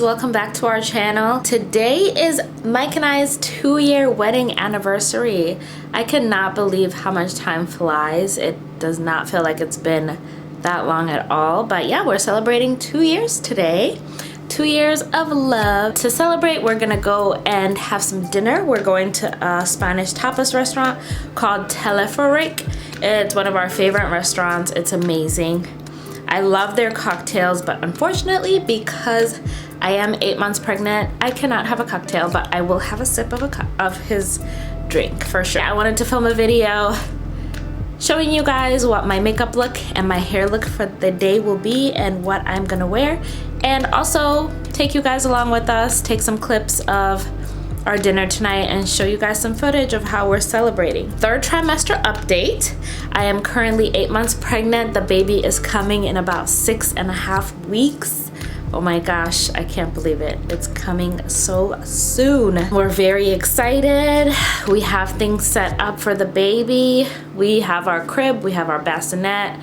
welcome back to our channel. Today is Mike and I's 2-year wedding anniversary. I cannot believe how much time flies. It does not feel like it's been that long at all, but yeah, we're celebrating 2 years today. 2 years of love. To celebrate, we're gonna go and have some dinner. We're going to a Spanish tapas restaurant called Teleferic. It's one of our favorite restaurants. It's amazing. I love their cocktails, but unfortunately, because I am 8 months pregnant, I cannot have a cocktail, but I will have a sip of his drink for sure. I wanted to film a video showing you guys what my makeup look and my hair look for the day will be and what I'm gonna wear, and also take you guys along with us, take some clips of our dinner tonight and show you guys some footage of how we're celebrating. Third trimester update. I am currently 8 months pregnant. The baby is coming in about 6.5 weeks. Oh my gosh, I can't believe it. It's coming so soon. We're very excited. We have things set up for the baby. We have our crib, we have our bassinet.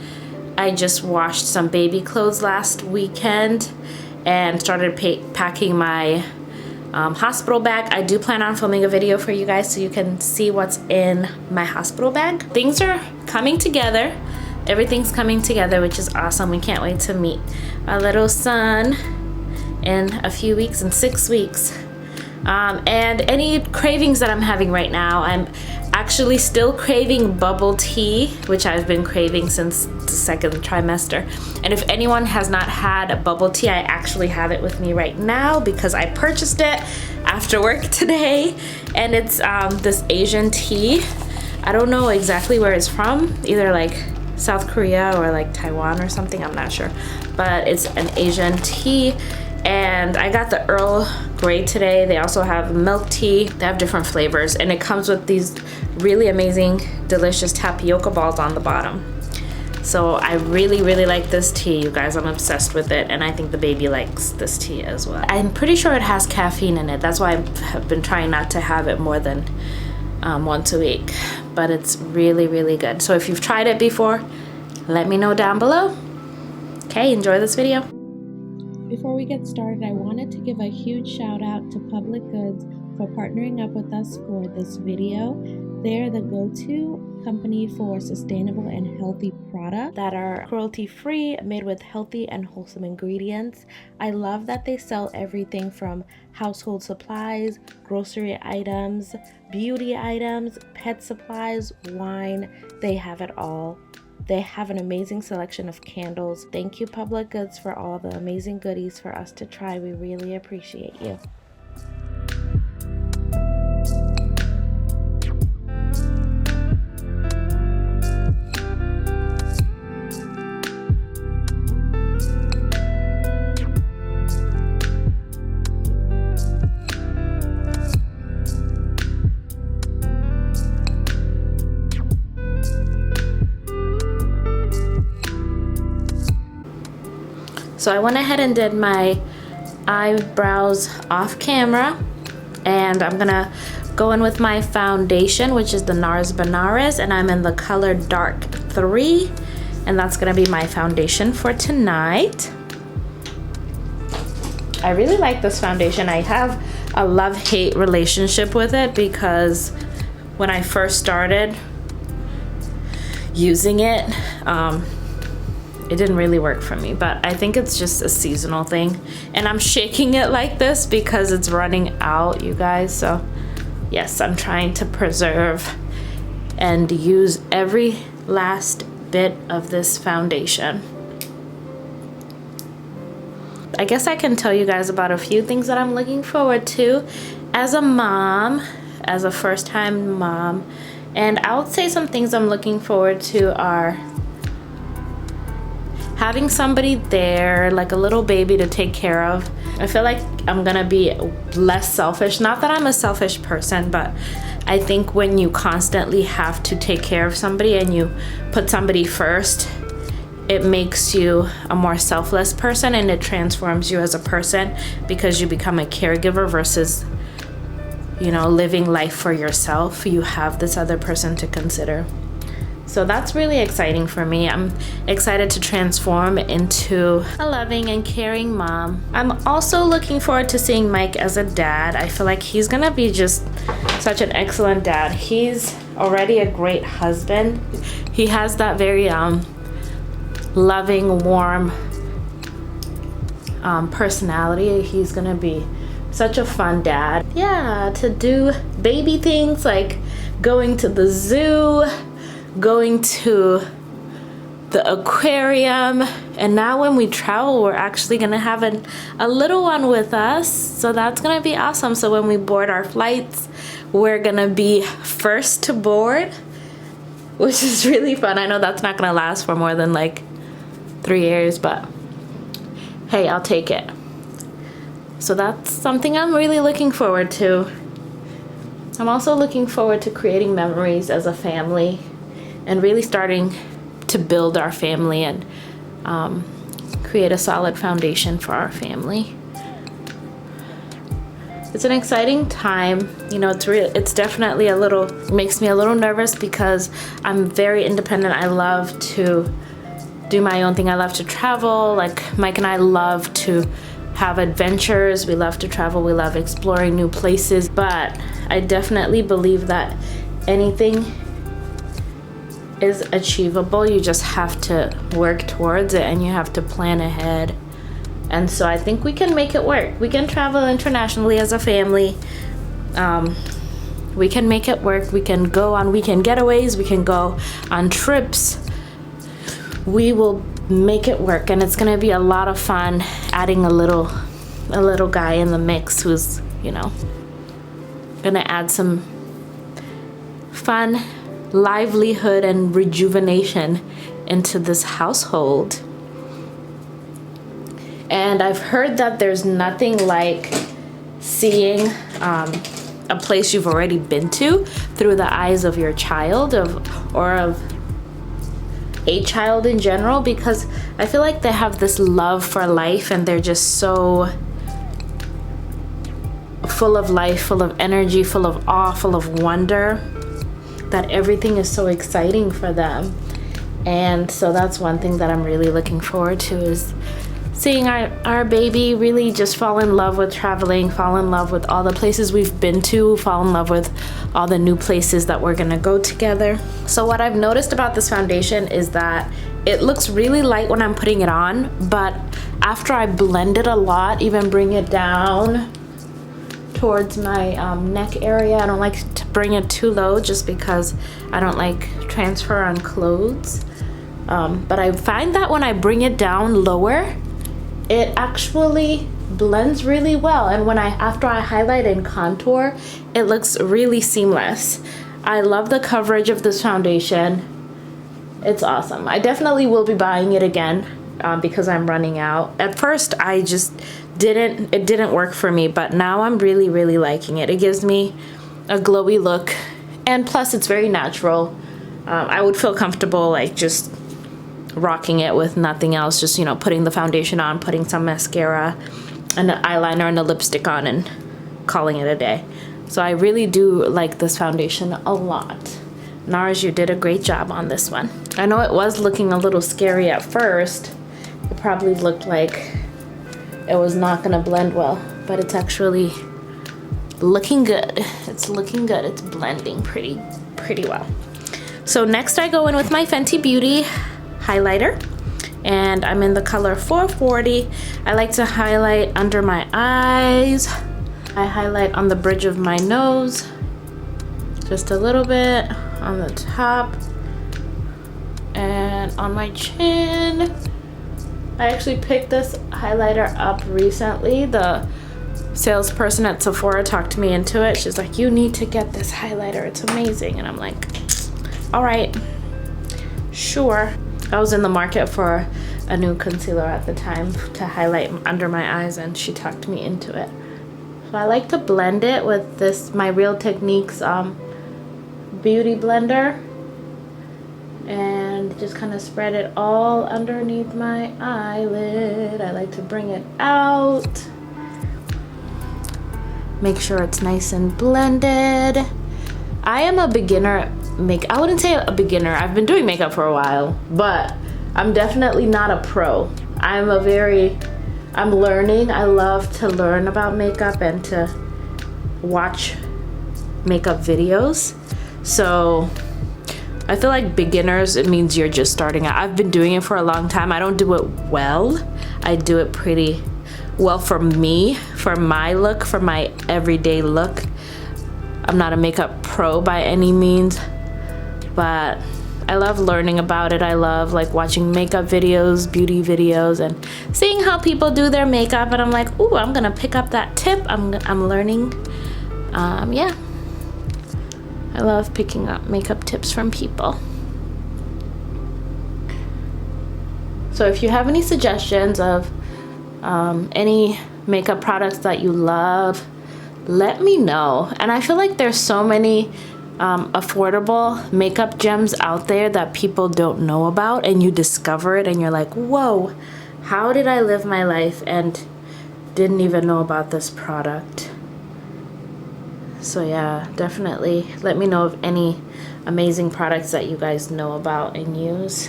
I just washed some baby clothes last weekend and started packing my hospital bag. I do plan on filming a video for you guys so you can see what's in my hospital bag. Things are coming together. Everything's coming together, which is awesome. We can't wait to meet our little son in a few weeks, in 6 weeks. And any cravings that I'm having right now, I'm actually still craving bubble tea, which I've been craving since the 2nd trimester. And if anyone has not had a bubble tea, I actually have it with me right now because I purchased it after work today. And it's this Asian tea. I don't know exactly where it's from, either like South Korea or like Taiwan or something, I'm not sure. But it's an Asian tea. And I got the Earl Grey today. They also have milk tea. They have different flavors, and it comes with these really amazing, delicious tapioca balls on the bottom. So I really, really like this tea, you guys. I'm obsessed with it, and I think the baby likes this tea as well. I'm pretty sure it has caffeine in it. That's why I've been trying not to have it more than once a week, but it's really, really good. So if you've tried it before, let me know down below. Okay, enjoy this video. Before we get started, I wanted to give a huge shout out to Public Goods for partnering up with us for this video. They're the go-to company for sustainable and healthy products that are cruelty-free, made with healthy and wholesome ingredients. I love that they sell everything from household supplies, grocery items, beauty items, pet supplies, wine. They have it all. They have an amazing selection of candles. Thank you, Public Goods, for all the amazing goodies for us to try. We really appreciate you. So I went ahead and did my eyebrows off camera, and I'm gonna go in with my foundation, which is the Nars Benares, and I'm in the color Dark 3, and that's gonna be my foundation for tonight. I really like this foundation. I have a love-hate relationship with it because when I first started using it, it didn't really work for me, but I think it's just a seasonal thing. And I'm shaking it like this because it's running out, you guys. So yes, I'm trying to preserve and use every last bit of this foundation. I guess I can tell you guys about a few things that I'm looking forward to as a mom, as a first-time mom. And I would say some things I'm looking forward to are having somebody there, like a little baby to take care of. I feel like I'm gonna be less selfish. Not that I'm a selfish person, but I think when you constantly have to take care of somebody and you put somebody first, it makes you a more selfless person and it transforms you as a person because you become a caregiver versus, you know, living life for yourself. You have this other person to consider. So that's really exciting for me. I'm excited to transform into a loving and caring mom. I'm also looking forward to seeing Mike as a dad. I feel like he's gonna be just such an excellent dad. He's already a great husband. He has that very loving, warm personality. He's gonna be such a fun dad. Yeah, to do baby things like going to the zoo, going to the aquarium, and now when we travel we're actually gonna have a little one with us, so that's gonna be awesome. So when we board our flights, we're gonna be first to board, which is really fun. I know that's not gonna last for more than like 3 years, but hey, I'll take it. So that's something I'm really looking forward to. I'm also looking forward to creating memories as a family and really starting to build our family and create a solid foundation for our family. It's an exciting time. You know, it's definitely makes me a little nervous because I'm very independent. I love to do my own thing. I love to travel. Like Mike and I love to have adventures. We love to travel. We love exploring new places. But I definitely believe that anything is achievable. You just have to work towards it and you have to plan ahead. And so I think we can make it work. We can travel internationally as a family. We can make it work. We can go on weekend getaways. We can go on trips. We will make it work, and it's gonna be a lot of fun adding a little guy in the mix who's, you know, gonna add some fun livelihood and rejuvenation into this household. And I've heard that there's nothing like seeing a place you've already been to through the eyes of your child or of a child in general, because I feel like they have this love for life and they're just so full of life, full of energy, full of awe, full of wonder, that everything is so exciting for them. And so that's one thing that I'm really looking forward to, is seeing our baby really just fall in love with traveling, fall in love with all the places we've been to, fall in love with all the new places that we're gonna go together. So what I've noticed about this foundation is that it looks really light when I'm putting it on, but after I blend it a lot, even bring it down towards my neck area, I don't like to bring it too low just because I don't like transfer on clothes. But I find that when I bring it down lower, it actually blends really well, and after I highlight and contour, it looks really seamless. I love the coverage of this foundation. It's awesome. I definitely will be buying it again because I'm running out. At first I just didn't work for me, but now I'm really liking it. It gives me a glowy look, and plus it's very natural. I would feel comfortable like just rocking it with nothing else, just, you know, putting the foundation on, putting some mascara and an eyeliner and a lipstick on and calling it a day. So I really do like this foundation a lot. Nars, you did a great job on this one. I know it was looking a little scary at first. It probably looked like it was not gonna blend well, but it's actually looking good. It's looking good. It's blending pretty well. So next I go in with my Fenty Beauty highlighter, and I'm in the color 440. I like to highlight under my eyes. I highlight on the bridge of my nose, just a little bit on the top, and on my chin. I actually picked this highlighter up recently. The salesperson at Sephora talked me into it. She's like, you need to get this highlighter, it's amazing. And I'm like, all right, sure. I was in the market for a new concealer at the time to highlight under my eyes, and she talked me into it. So I like to blend it with this, my Real Techniques beauty blender, and just kind of spread it all underneath my eyelid. I like to bring it out, make sure it's nice and blended. I am a beginner I wouldn't say a beginner. I've been doing makeup for a while, but I'm definitely not a pro. I'm learning. I love to learn about makeup and to watch makeup videos. So I feel like beginners, it means you're just starting out. I've been doing it for a long time. I don't do it well. I do it pretty well for me, for my look, for my everyday look. I'm not a makeup pro by any means, but I love learning about it. I love like watching makeup videos, beauty videos, and seeing how people do their makeup. And I'm like, ooh, I'm gonna pick up that tip. I'm learning. Yeah, I love picking up makeup tips from people. So if you have any suggestions of any makeup products that you love, let me know. And I feel like there's so many affordable makeup gems out there that people don't know about, and you discover it and you're like, whoa, how did I live my life and didn't even know about this product? So yeah, definitely let me know of any amazing products that you guys know about and use.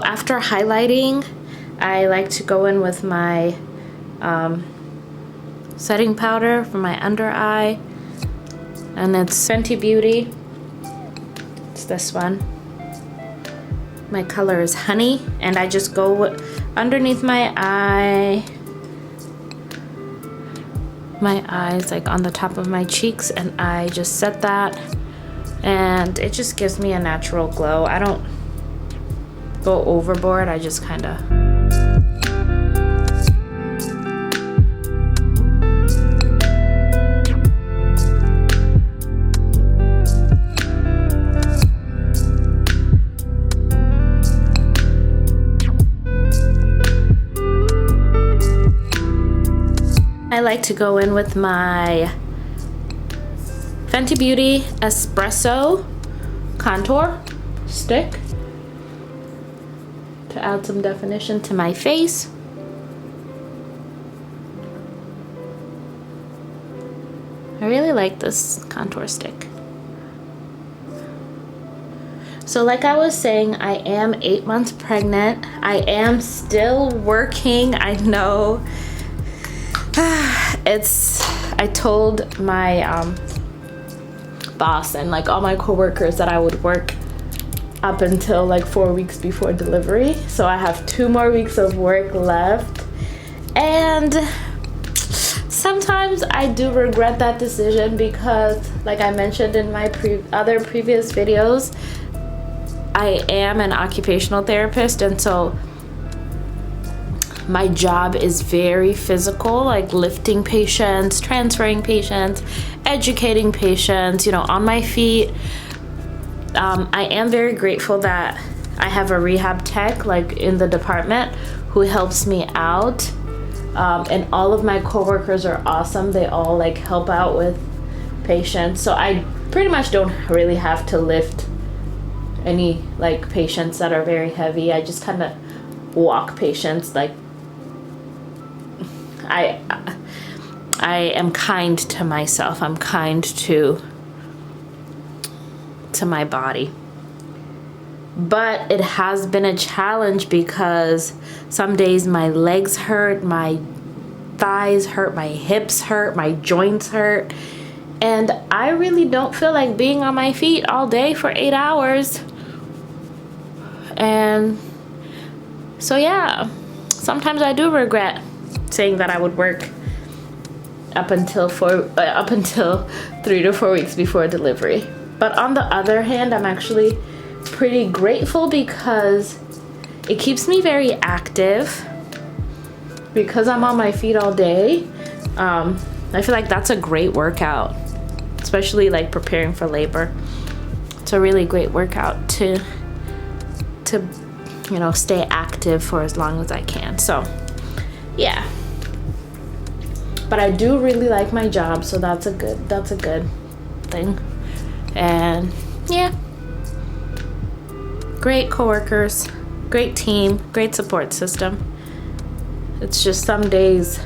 After highlighting, I like to go in with my setting powder for my under eye, and it's Fenty Beauty. It's this one. My color is Honey, and I just go underneath my eyes, like on the top of my cheeks, and I just set that, and it just gives me a natural glow. I don't go overboard. I just kind of I like to go in with my Fenty Beauty Espresso contour stick to add some definition to my face. I really like this contour stick. So like I was saying, I am 8 months pregnant. I am still working. I know. I told my boss and like all my coworkers that I would work up until like 4 weeks before delivery. So I have 2 more weeks of work left, and sometimes I do regret that decision because, like I mentioned in my previous videos, I am an occupational therapist, and so my job is very physical, like lifting patients, transferring patients, educating patients, you know, on my feet. I am very grateful that I have a rehab tech like in the department who helps me out. And all of my coworkers are awesome. They all like help out with patients. So I pretty much don't really have to lift any like patients that are very heavy. I just kind of walk patients. Like I am kind to myself. I'm kind to my body. But it has been a challenge because some days my legs hurt, my thighs hurt, my hips hurt, my joints hurt. And I really don't feel like being on my feet all day for 8 hours. And so yeah, sometimes I do regret saying that I would work up until 3 to 4 weeks before delivery. But on the other hand, I'm actually pretty grateful because it keeps me very active. Because I'm on my feet all day, I feel like that's a great workout, especially like preparing for labor. It's a really great workout to you know, stay active for as long as I can. So yeah, but I do really like my job, so that's a good thing. And yeah, great coworkers, great team, great support system. It's just some days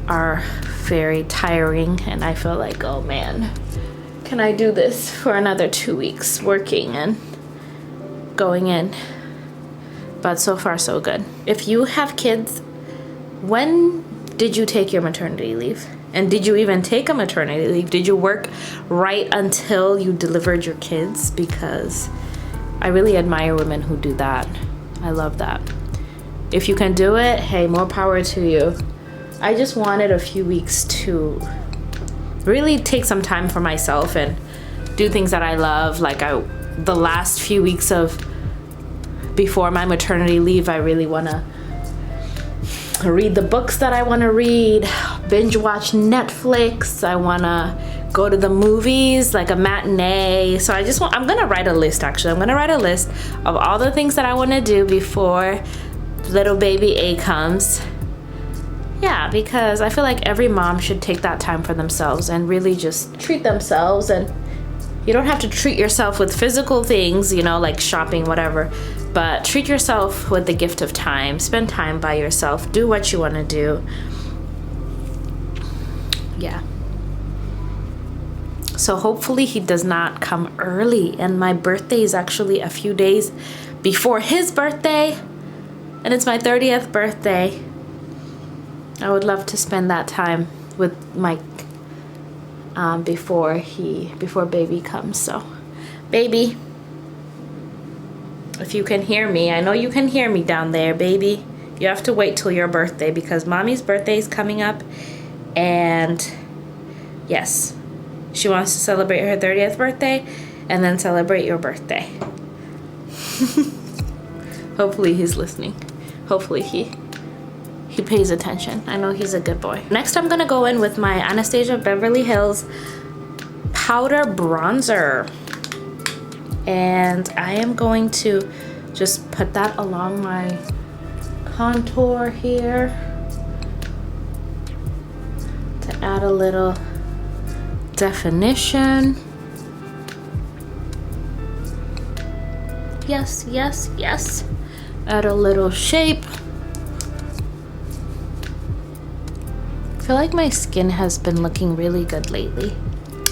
are very tiring and I feel like, oh man, can I do this for another 2 weeks, working and going in. But so far so good. If you have kids, when did you take your maternity leave? And did you even take a maternity leave? Did you work right until you delivered your kids? Because I really admire women who do that. I love that. If you can do it, hey, more power to you. I just wanted a few weeks to really take some time for myself and do things that I love. Like the last few weeks of before my maternity leave, I really want to read the books that I want to read, binge watch Netflix. I want to go to the movies, like a matinee. So I'm going to write a list actually. I'm going to write a list of all the things that I want to do before little baby A comes. Yeah, because I feel like every mom should take that time for themselves and really just treat themselves. And you don't have to treat yourself with physical things, you know, like shopping, whatever, but treat yourself with the gift of time. Spend time by yourself. Do what you want to do. Yeah. So hopefully he does not come early. And my birthday is actually a few days before his birthday. And it's my 30th birthday. I would love to spend that time with Mike before baby comes. So, baby, if you can hear me, I know you can hear me down there, baby. You have to wait till your birthday because mommy's birthday is coming up. And yes, she wants to celebrate her 30th birthday and then celebrate your birthday. Hopefully he's listening. Hopefully he pays attention. I know he's a good boy. Next, I'm gonna go in with my Anastasia Beverly Hills powder bronzer. And I am going to just put that along my contour here to add a little definition. Yes, yes, yes. Add a little shape. I feel like my skin has been looking really good lately.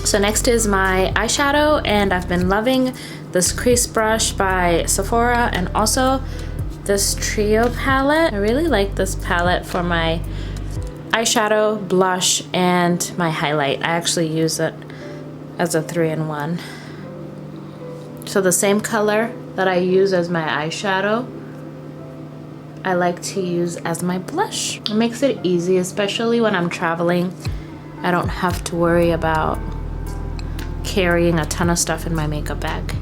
So next is my eyeshadow, and I've been loving this crease brush by Sephora and also this trio palette. I really like this palette for my eyeshadow, blush, and my highlight. I actually use it as a 3-in-1. So the same color that I use as my eyeshadow, I like to use as my blush. It makes it easy, especially when I'm traveling. I don't have to worry about carrying a ton of stuff in my makeup bag.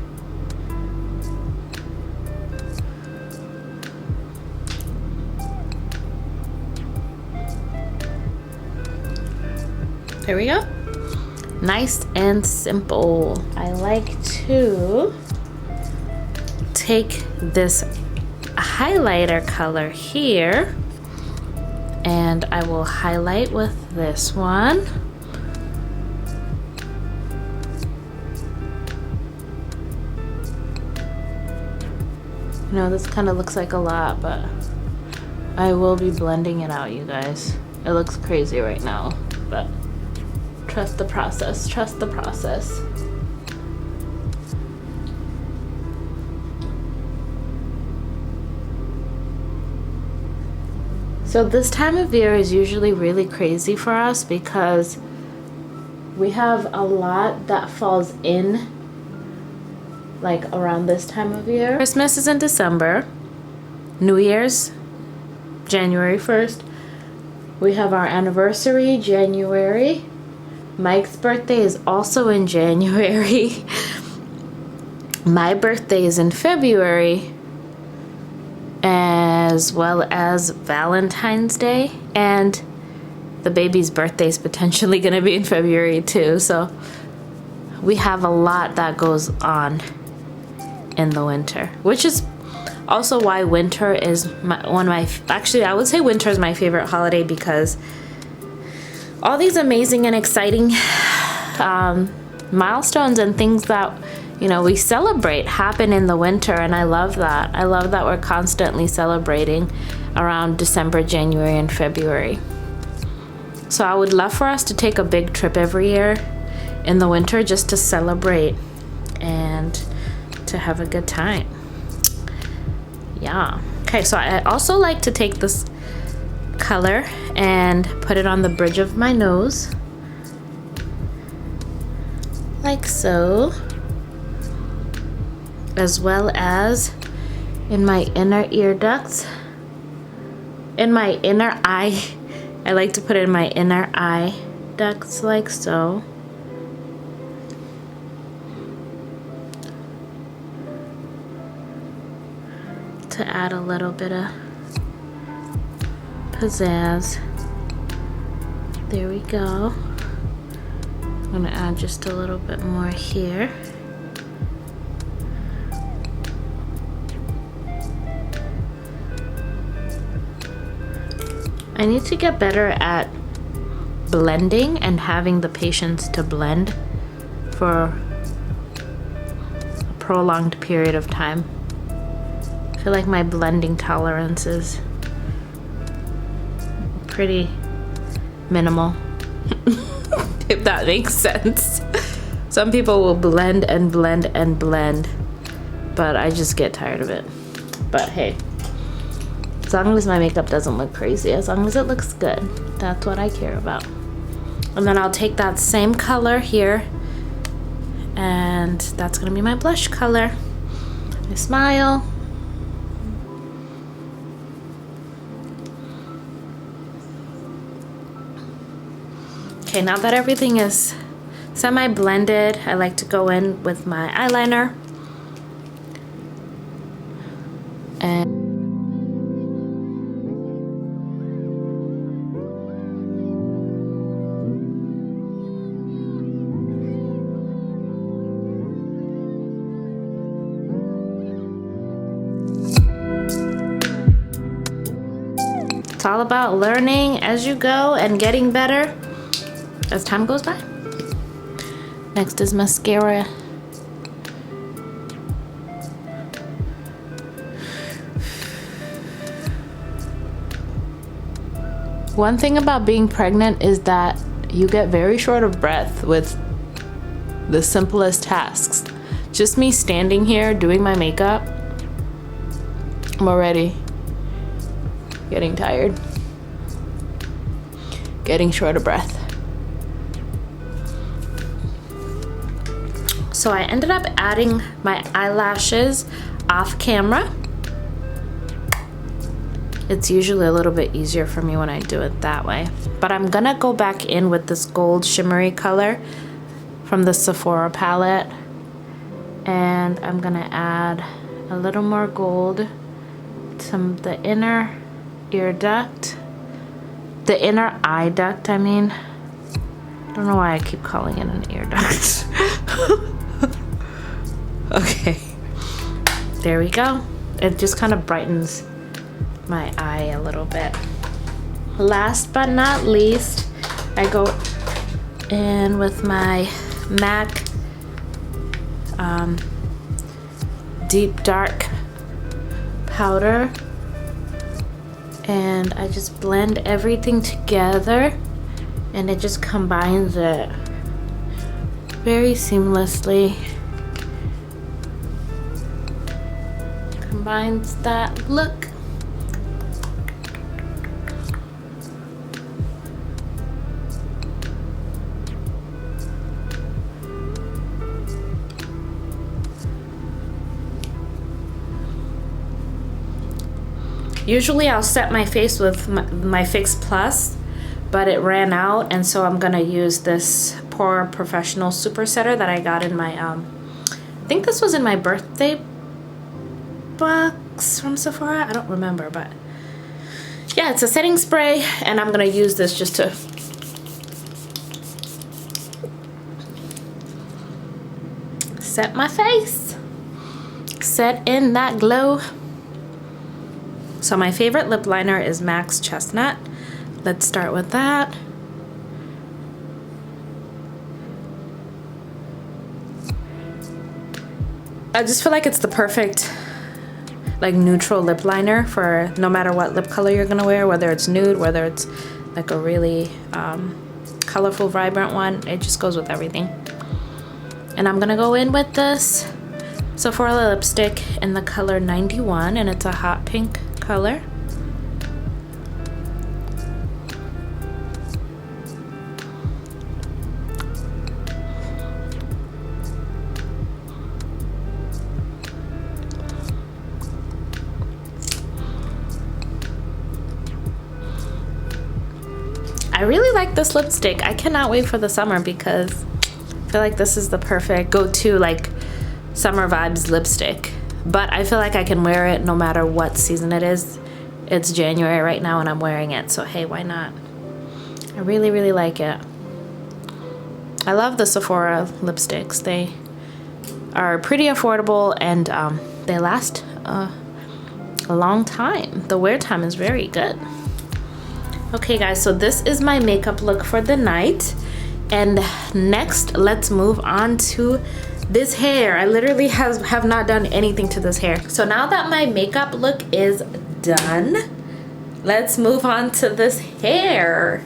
There we go. Nice and simple. I like to take this highlighter color here and I will highlight with this one. You know, this kind of looks like a lot, but I will be blending it out, you guys. It looks crazy right now, but trust the process, trust the process. So this time of year is usually really crazy for us because we have a lot that falls in like around this time of year. Christmas is in December. New Year's, January 1st. We have our anniversary, January. Mike's birthday is also in January. My birthday is in February, as well as Valentine's Day, and the baby's birthday is potentially going to be in February too. So we have a lot that goes on in the winter, which is also why winter is actually I would say winter is my favorite holiday, because all these amazing and exciting milestones and things that, you know, we celebrate happen in the winter, and I love that. I love that we're constantly celebrating around December, January, and February. So I would love for us to take a big trip every year in the winter just to celebrate and to have a good time. Yeah. Okay, so I also like to take this color and put it on the bridge of my nose, like so, as well as in my inner ear ducts, in my inner eye. I like to put it in my inner eye ducts, like so. To add a little bit of pizzazz. There we go. I'm gonna add just a little bit more here. I need to get better at blending and having the patience to blend for a prolonged period of time. I feel like my blending tolerance is pretty minimal, if that makes sense. Some people will blend and blend and blend, but I just get tired of it. But hey, as long as my makeup doesn't look crazy, as long as it looks good, that's what I care about. And then I'll take that same color here, and that's gonna be my blush color. I smile. Okay, now that everything is semi-blended, I like to go in with my eyeliner. And it's all about learning as you go and getting better as time goes by. Next is mascara. One thing about being pregnant is that you get very short of breath with the simplest tasks. Just me standing here doing my makeup, I'm already getting tired, getting short of breath. So I ended up adding my eyelashes off camera. It's usually a little bit easier for me when I do it that way. But I'm gonna go back in with this gold shimmery color from the Sephora palette. And I'm gonna add a little more gold to the inner ear duct. The inner eye duct, I mean. I don't know why I keep calling it an ear duct. Okay, there we go. It just kind of brightens my eye a little bit. Last but not least, I go in with my MAC Deep Dark powder, and I just blend everything together, and it just combines it very seamlessly. Combines that look. Usually I'll set my face with my Fix Plus, but it ran out, and so I'm gonna use this Pore Professional Super Setter that I got in my, I think this was in my birthday box from Sephora. I don't remember, but yeah, it's a setting spray, and I'm gonna use this just to set my face, set in that glow. So my favorite lip liner is MAC's Chestnut. Let's start with that. I just feel like it's the perfect like neutral lip liner for no matter what lip color you're gonna wear, whether it's nude, whether it's like a really colorful, vibrant one. It just goes with everything. And I'm gonna go in with this Sephora lipstick in the color 91, and it's a hot pink color. I really like this lipstick. I cannot wait for the summer because I feel like this is the perfect go-to like summer vibes lipstick. But I feel like I can wear it no matter what season it is. It's January right now and I'm wearing it, so hey, why not? I really, really like it. I love the Sephora lipsticks. They are pretty affordable and they last a long time. The wear time is very good. Okay guys, so this is my makeup look for the night. And next, let's move on to this hair. I literally have not done anything to this hair. So now that my makeup look is done, let's move on to this hair.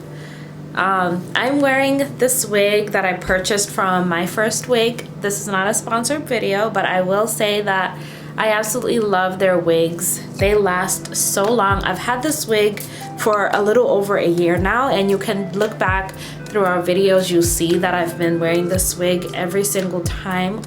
I'm wearing this wig that I purchased from My First Wig. This is not a sponsored video, but I will say that I absolutely love their wigs. They last so long. I've had this wig for a little over a year now, and you can look back through our videos. You'll see that I've been wearing this wig every single time,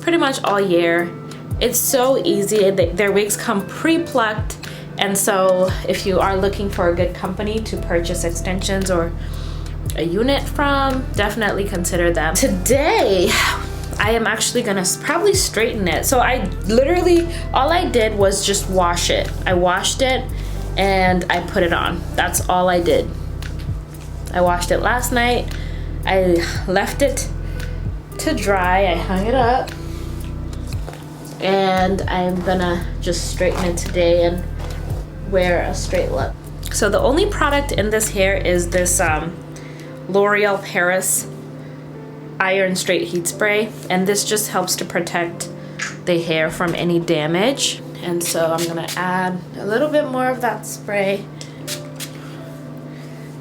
pretty much all year. It's so easy. Their wigs come pre-plucked, and so if you are looking for a good company to purchase extensions or a unit from, definitely consider them. Today, I am actually gonna probably straighten it. So I literally, all I did was just wash it. I washed it and I put it on. That's all I did. I washed it last night. I left it to dry. I hung it up. And I'm gonna just straighten it today and wear a straight look. So the only product in this hair is this L'Oreal Paris Iron Straight Heat Spray, and this just helps to protect the hair from any damage. And so I'm gonna add a little bit more of that spray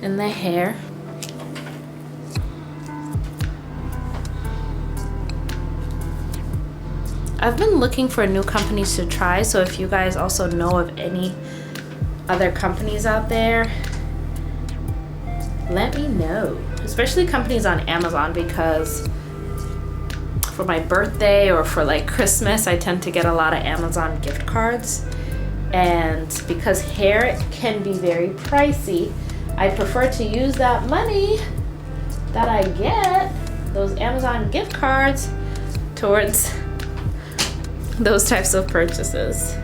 in the hair. I've been looking for new companies to try, so if you guys also know of any other companies out there, let me know. Especially companies on Amazon, because for my birthday or for like Christmas, I tend to get a lot of Amazon gift cards. And because hair can be very pricey, I prefer to use that money that I get, those Amazon gift cards, towards those types of purchases.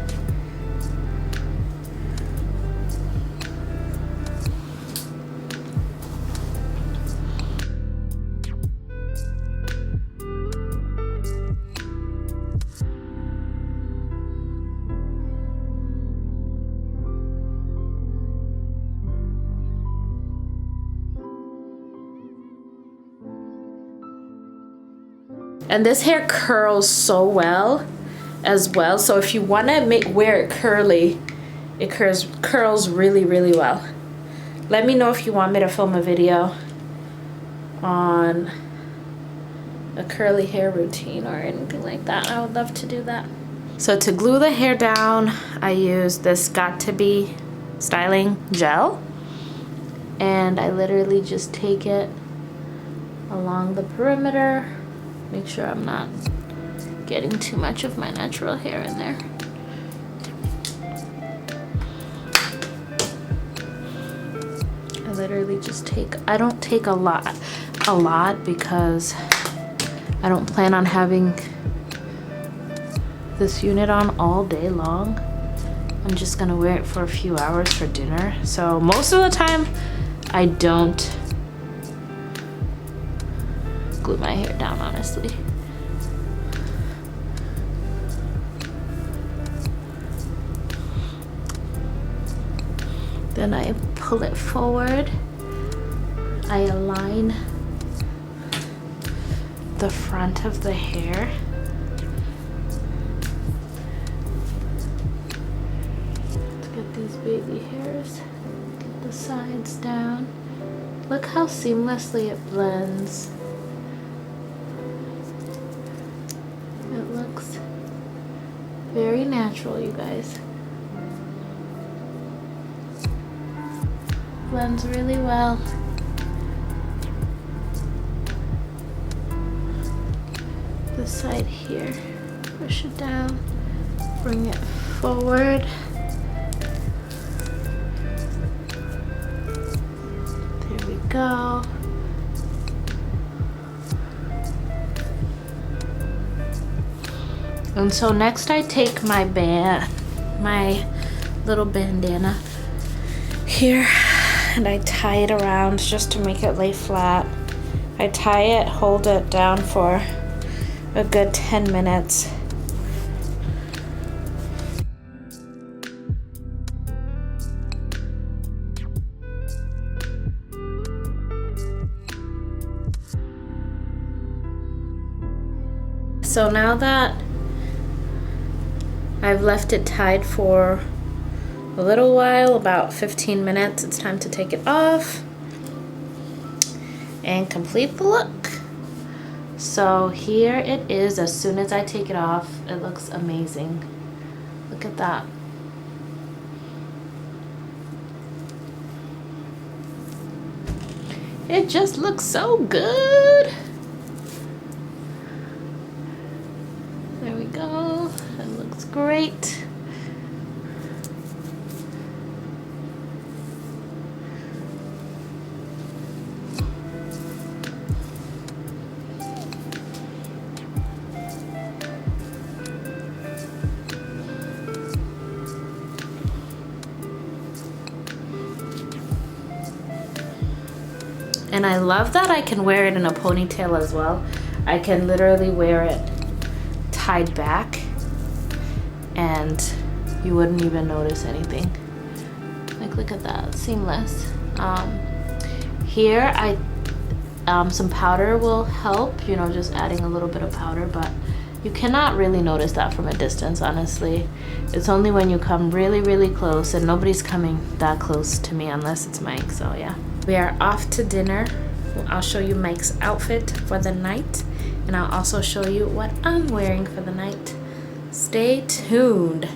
And this hair curls so well as well. So if you want to wear it curly, it curls really, really well. Let me know if you want me to film a video on a curly hair routine or anything like that. I would love to do that. So to glue the hair down, I use this Got To Be styling gel. And I literally just take it along the perimeter. Make sure I'm not getting too much of my natural hair in there. I literally just take, I don't take a lot because I don't plan on having this unit on all day long. I'm just gonna wear it for a few hours for dinner. So most of the time I don't glue my hair down, honestly. Then I pull it forward. I align the front of the hair. Let's get these baby hairs. Get the sides down. Look how seamlessly it blends. Very natural, you guys. Blends really well. This side here, push it down, bring it forward. There we go. And so next I take my little bandana here, and I tie it around just to make it lay flat. I tie it, hold it down for a good 10 minutes. So now that I've left it tied for a little while, about 15 minutes, it's time to take it off and complete the look. So here it is. As soon as I take it off, it looks amazing. Look at that. It just looks so good. There we go. It looks great. And I love that I can wear it in a ponytail as well. I can literally wear it tied back and you wouldn't even notice anything. Like, look at that, seamless. Here some powder will help, you know, just adding a little bit of powder, but you cannot really notice that from a distance, honestly. It's only when you come really, really close, and nobody's coming that close to me unless it's Mike, so yeah. We are off to dinner. I'll show you Mike's outfit for the night, and I'll also show you what I'm wearing for the night. Stay tuned.